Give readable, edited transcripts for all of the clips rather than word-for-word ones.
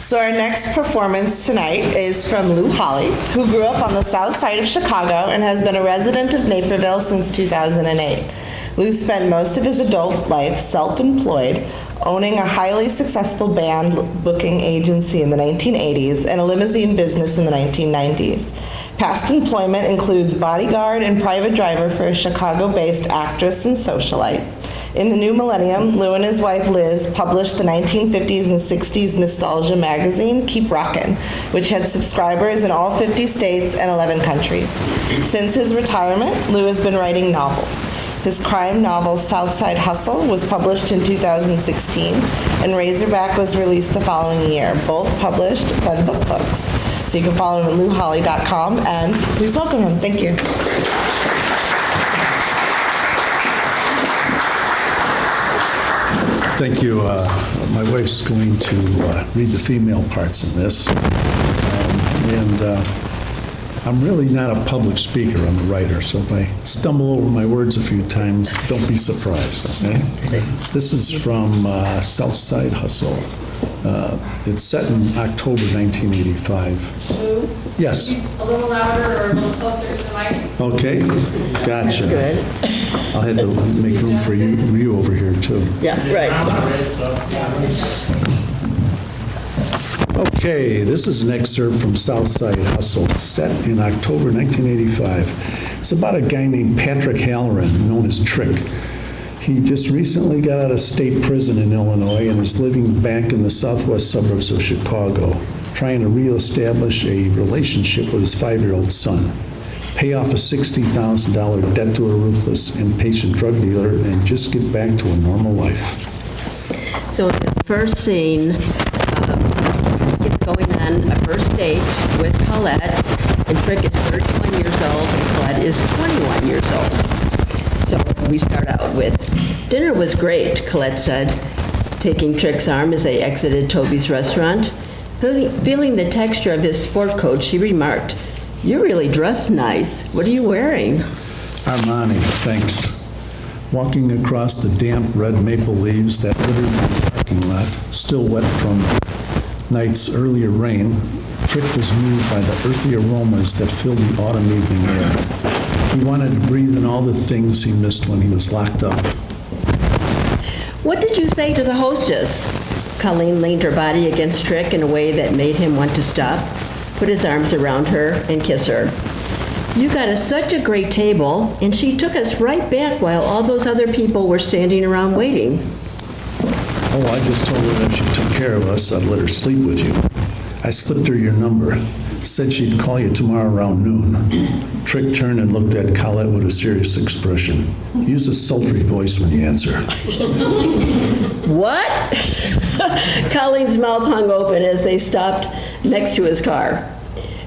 So our next performance tonight is from Lou Holly, who grew up on the south side of Chicago and has been a resident of Naperville since 2008. Lou spent most of his adult life self-employed, owning a highly successful band booking agency in the 1980s and a limousine business in the 1990s. Past employment includes bodyguard and private driver for a Chicago-based actress and socialite. In the new millennium, Lou and his wife Liz published the 1950s and 60s nostalgia magazine, Keep Rockin', which had subscribers in all 50 states and 11 countries. Since his retirement, Lou has been writing novels. His crime novel, Southside Hustle, was published in 2016, and Razorback was released the following year, both published by the Book Books. So you can follow him at louholly.com, and please welcome him. Thank you. Thank you. My wife's going to read the female parts in this. I'm really not a public speaker, I'm a writer, so if I stumble over my words a few times, don't be surprised, okay? This is from Southside Hustle. It's set in October 1985. Yes? A little louder or a little closer to the mic. Okay, gotcha. Good. I'll have to make room for you over here, too. Yeah, right. Okay, this is an excerpt from Southside Hustle, set in October 1985. It's about a guy named Patrick Halloran, known as Trick. He just recently got out of state prison in Illinois and is living back in the southwest suburbs of Chicago, trying to reestablish a relationship with his 5-year-old son, pay off a $60,000 debt to a ruthless, impatient drug dealer, and just get back to a normal life. So in this first scene, it's going on a first date with Colette, and Trick is 31 years old, and Colette is 21 years old. So we start out with, "Dinner was great," Colette said, taking Trick's arm as they exited Toby's restaurant. Feeling the texture of his sport coat, she remarked, "You really dress nice. What are you wearing?" Armani, thanks. Walking across the damp red maple leaves that littered the parking lot, still wet from night's earlier rain, Trick was moved by the earthy aromas that filled the autumn evening air. He wanted to breathe in all the things he missed when he was locked up. "What did you say to the hostess?" Colleen leaned her body against Trick in a way that made him want to stop, put his arms around her, and kiss her. "You got us such a great table, and she took us right back while all those other people were standing around waiting." Oh, I just told her that if she took care of us, I'd let her sleep with you. I slipped her your number. Said she'd call you tomorrow around noon. Trick turned and looked at Colette with a serious expression. Use a sultry voice when you answer. "What?" Colleen's mouth hung open as they stopped next to his car,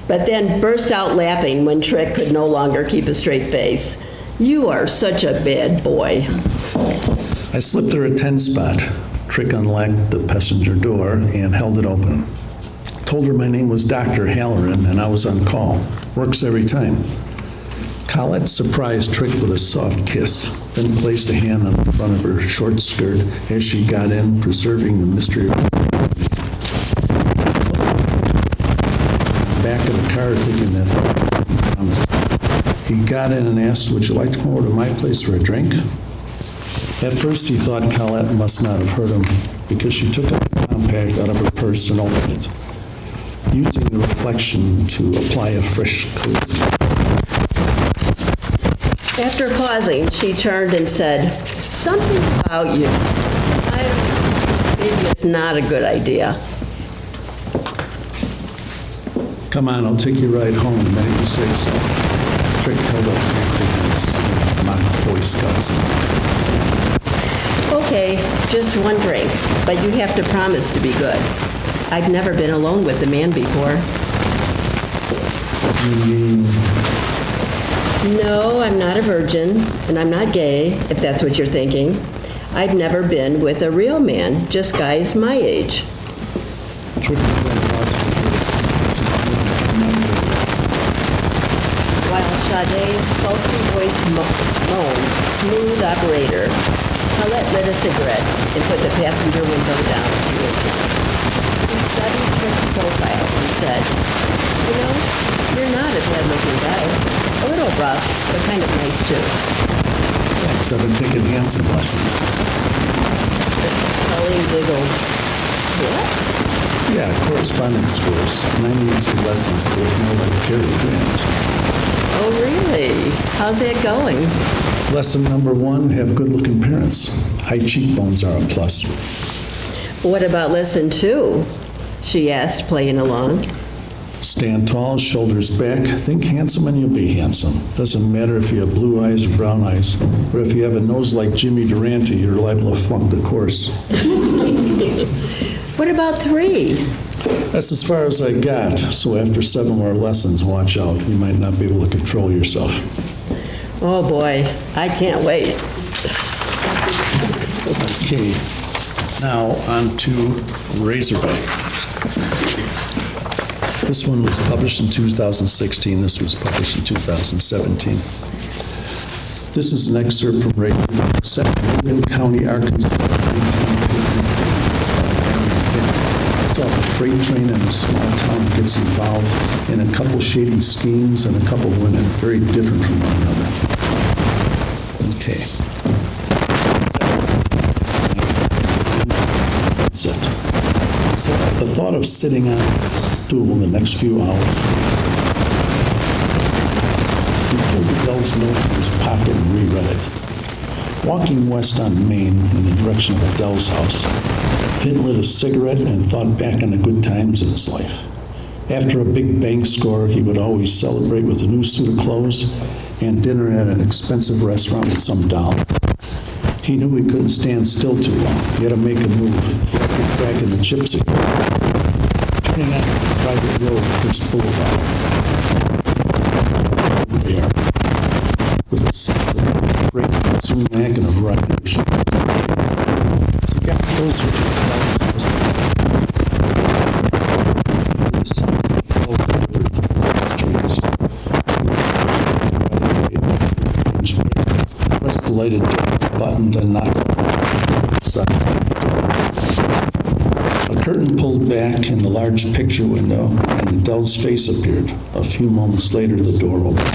but then burst out laughing when Trick could no longer keep a straight face. "You are such a bad boy." I slipped her a 10 spot. Trick unlocked the passenger door and held it open. Told her my name was Dr. Halloran and I was on call. Works every time. Colette surprised Trick with a soft kiss, then placed a hand on the front of her short skirt as she got in, preserving the mystery of her. Back of the car thinking that he got in and asked, "Would you like to come over to my place for a drink?" At first he thought Colette must not have heard him because she took a compact out of her purse and opened it, using the reflection to apply a fresh coat. After pausing, she turned and said, "Something about you. Maybe it's not a good idea." Come on, I'll take you right home the minute you say so. Trick held up three hands, mock Boy Scouts. "Okay, just one drink, but you have to promise to be good. I've never been alone with a man before." "No, I'm not a virgin, and I'm not gay, if that's what you're thinking. I've never been with a real man, just guys my age." Trick While Sade's sultry voice moaned, "Smooth operator." Colette lit a cigarette and put the passenger window down to her chin. He studied Trick's profile and said, "You know, you're not a bad-looking guy. A little rough, but kind of nice, too." Thanks, I've been taking dancing lessons. Colleen giggled. "What?" Yeah, correspondence course, 90 easy lessons to look more like Cary Grant. Oh, really? How's that going? Lesson number 1, have good-looking parents. High cheekbones are a plus. What about lesson 2? She asked, playing along. Stand tall, shoulders back, think handsome and you'll be handsome. Doesn't matter if you have blue eyes or brown eyes, but if you have a nose like Jimmy Durante, you're liable to flunk the course. What about 3? That's as far as I got, so after 7 more lessons, watch out. You might not be able to control yourself. Oh, boy, I can't wait. Okay, now on to Razorback. This one was published in 2016. This was published in 2017. This is an excerpt from Razorback, set in Logan County, Arkansas. It's off a freight train in a small town, gets involved in a couple shady schemes and a couple women, very different from one another. Okay. Sunset. So the thought of sitting on a stool the next few hours. He pulled the Dell's note from his pocket and reread it. Walking west on Main in the direction of Adele's house, Finn lit a cigarette and thought back on the good times in his life. After a big bank score, he would always celebrate with a new suit of clothes and dinner at an expensive restaurant with some doll. He knew he couldn't stand still too long. He had to make a move. Get back in the chips again. Turning out the private road, Chris Boulevard. There, with a sense of great sumac and a variety of shoes. As he got closer to the house, the sun flowed over the streets. Pressed the lighted button, then knocked on the side. A curtain pulled back in the large picture window, and Adele's face appeared. A few moments later, the door opened.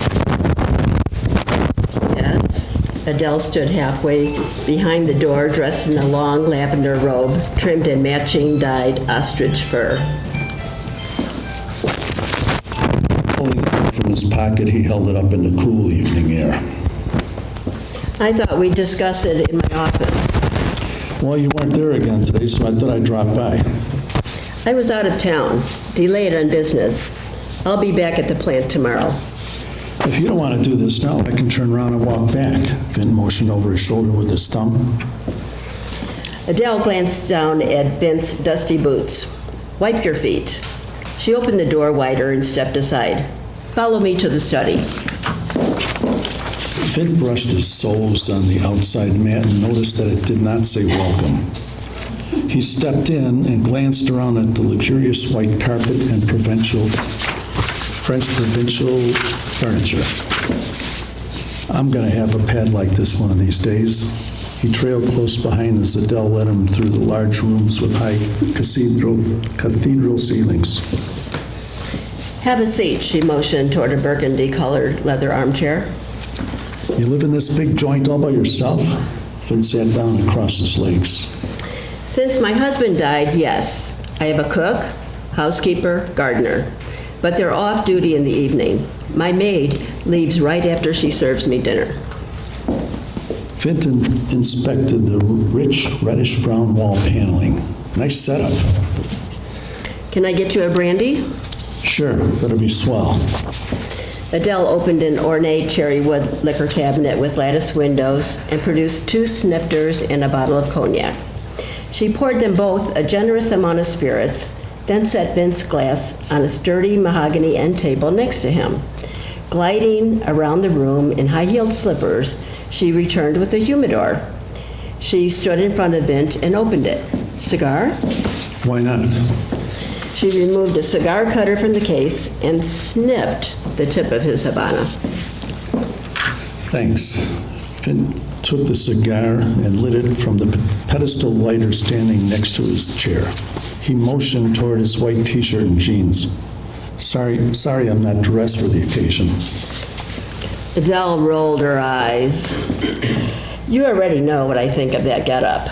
Yes. Adele stood halfway behind the door, dressed in a long lavender robe, trimmed in matching dyed ostrich fur. Pulling it out from his pocket, he held it up in the cool evening air. I thought we'd discuss it in my office. Well, you weren't there again today, so I thought I'd drop by. I was out of town, delayed on business. I'll be back at the plant tomorrow. If you don't want to do this now, I can turn around and walk back. Vin motioned over his shoulder with his thumb. Adele glanced down at Vince's dusty boots. "Wipe your feet." She opened the door wider and stepped aside. "Follow me to the study." Vin brushed his soles on the outside mat and noticed that it did not say welcome. He stepped in and glanced around at the luxurious white carpet and French provincial furniture. I'm going to have a pad like this one of these days. He trailed close behind as Adele led him through the large rooms with high cathedral ceilings. "Have a seat," she motioned toward a burgundy-colored leather armchair. You live in this big joint all by yourself? Finn sat down and crossed his legs. "Since my husband died, yes. I have a cook, housekeeper, gardener. But they're off duty in the evening. My maid leaves right after she serves me dinner." Fenton inspected the rich reddish-brown wall paneling. Nice setup. "Can I get you a brandy?" Sure, better be swell. Adele opened an ornate cherry wood liquor cabinet with lattice windows and produced 2 snifters and a bottle of cognac. She poured them both a generous amount of spirits, then set Vince's glass on a sturdy mahogany end table next to him. Gliding around the room in high-heeled slippers, she returned with a humidor. She stood in front of Vince and opened it. "Cigar?" Why not? She removed a cigar cutter from the case and snipped the tip of his Habana. Thanks. Finn took the cigar and lit it from the pedestal lighter standing next to his chair. He motioned toward his white t-shirt and jeans. Sorry, I'm not dressed for the occasion. Adele rolled her eyes. You already know what I think of that getup.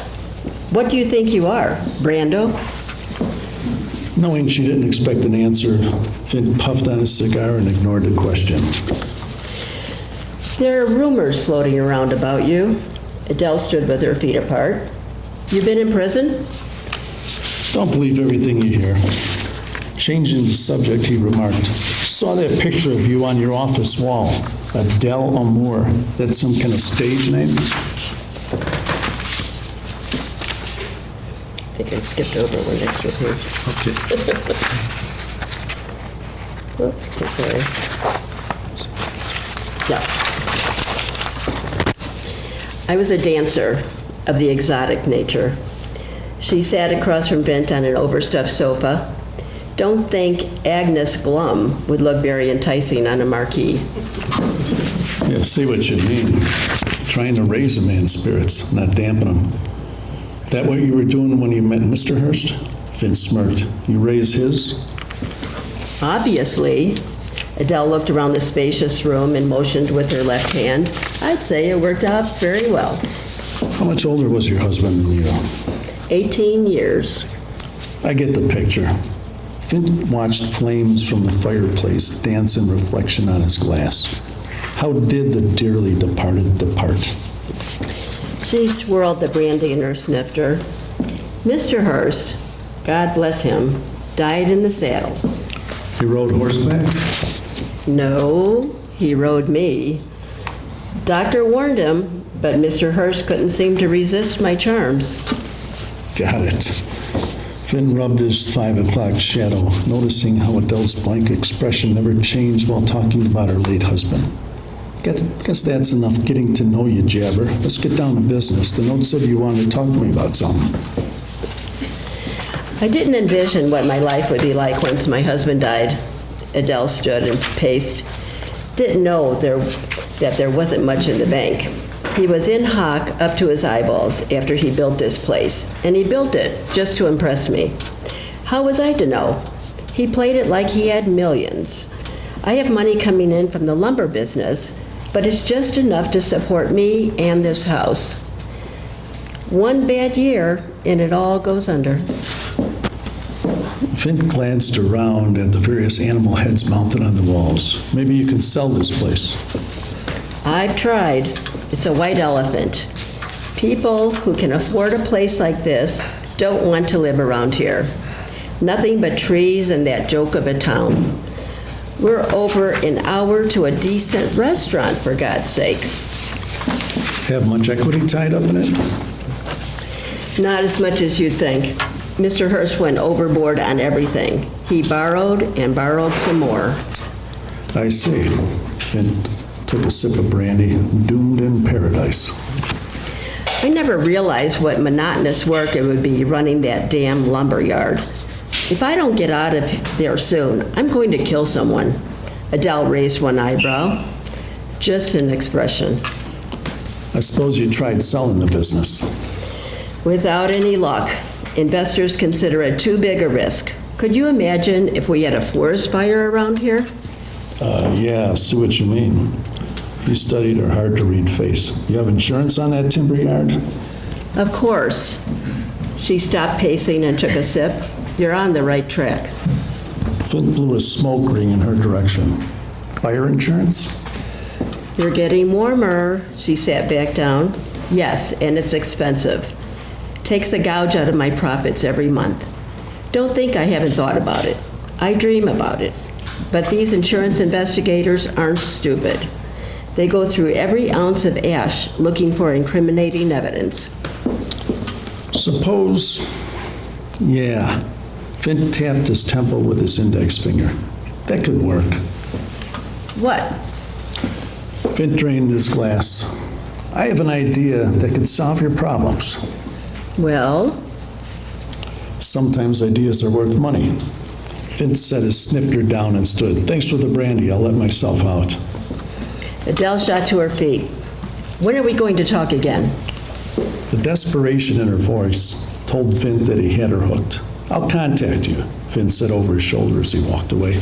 What do you think you are, Brando? Knowing she didn't expect an answer, Finn puffed on his cigar and ignored the question. There are rumors floating around about you. Adele stood with her feet apart. You've been in prison? Don't believe everything you hear. Changing the subject, he remarked, saw that picture of you on your office wall. Adele Amour. That's some kind of stage name? I think I skipped over one extra page. Okay. Oops, sorry. Yeah. I was a dancer of the exotic nature. She sat across from Vint on an overstuffed sofa. Don't think Agnes Glum would look very enticing on a marquee. Yeah, see what you mean. Trying to raise a man's spirits, not dampen them. That what you were doing when you met Mr. Hurst? Vince smirked. You raise his? Obviously. Adele looked around the spacious room and motioned with her left hand. I'd say it worked out very well. How much older was your husband than you? 18 years. I get the picture. Finn watched flames from the fireplace dance in reflection on his glass. How did the dearly departed depart? She swirled the brandy in her snifter. Mr. Hurst, God bless him, died in the saddle. He rode horseback? No, he rode me. Doctor warned him, but Mr. Hurst couldn't seem to resist my charms. Got it. Finn rubbed his 5 o'clock shadow, noticing how Adele's blank expression never changed while talking about her late husband. Guess that's enough getting to know you, Jabber. Let's get down to business. The note said you wanted to talk to me about something. I didn't envision what my life would be like once my husband died. Adele stood and paced. Didn't know that there wasn't much in the bank. He was in hock up to his eyeballs after he built this place, and he built it just to impress me. How was I to know? He played it like he had millions. I have money coming in from the lumber business, but it's just enough to support me and this house. One bad year, and it all goes under. Finn glanced around at the various animal heads mounted on the walls. Maybe you can sell this place. I've tried. It's a white elephant. People who can afford a place like this don't want to live around here. Nothing but trees and that joke of a town. We're over an hour to a decent restaurant, for God's sake. Have much equity tied up in it? Not as much as you'd think. Mr. Hurst went overboard on everything. He borrowed and borrowed some more. I see. Finn took a sip of brandy, doomed in paradise. I never realized what monotonous work it would be running that damn lumber yard. If I don't get out of there soon, I'm going to kill someone. Adele raised one eyebrow. Just an expression. I suppose you tried selling the business. Without any luck. Investors consider it too big a risk. Could you imagine if we had a forest fire around here? Yeah, I see what you mean. You studied her hard-to-read face. You have insurance on that timber yard? Of course. She stopped pacing and took a sip. You're on the right track. Finn blew a smoke ring in her direction. Fire insurance? You're getting warmer. She sat back down. Yes, and it's expensive. Takes a gouge out of my profits every month. Don't think I haven't thought about it. I dream about it. But these insurance investigators aren't stupid. They go through every ounce of ash looking for incriminating evidence. Suppose, yeah. Finn tapped his temple with his index finger. That could work. What? Finn drained his glass. I have an idea that could solve your problems. Well? Sometimes ideas are worth money. Finn set his snifter down and stood. Thanks for the brandy. I'll let myself out. Adele shot to her feet. When are we going to talk again? The desperation in her voice told Vint that he had her hooked. I'll contact you, Vint said over his shoulder as he walked away.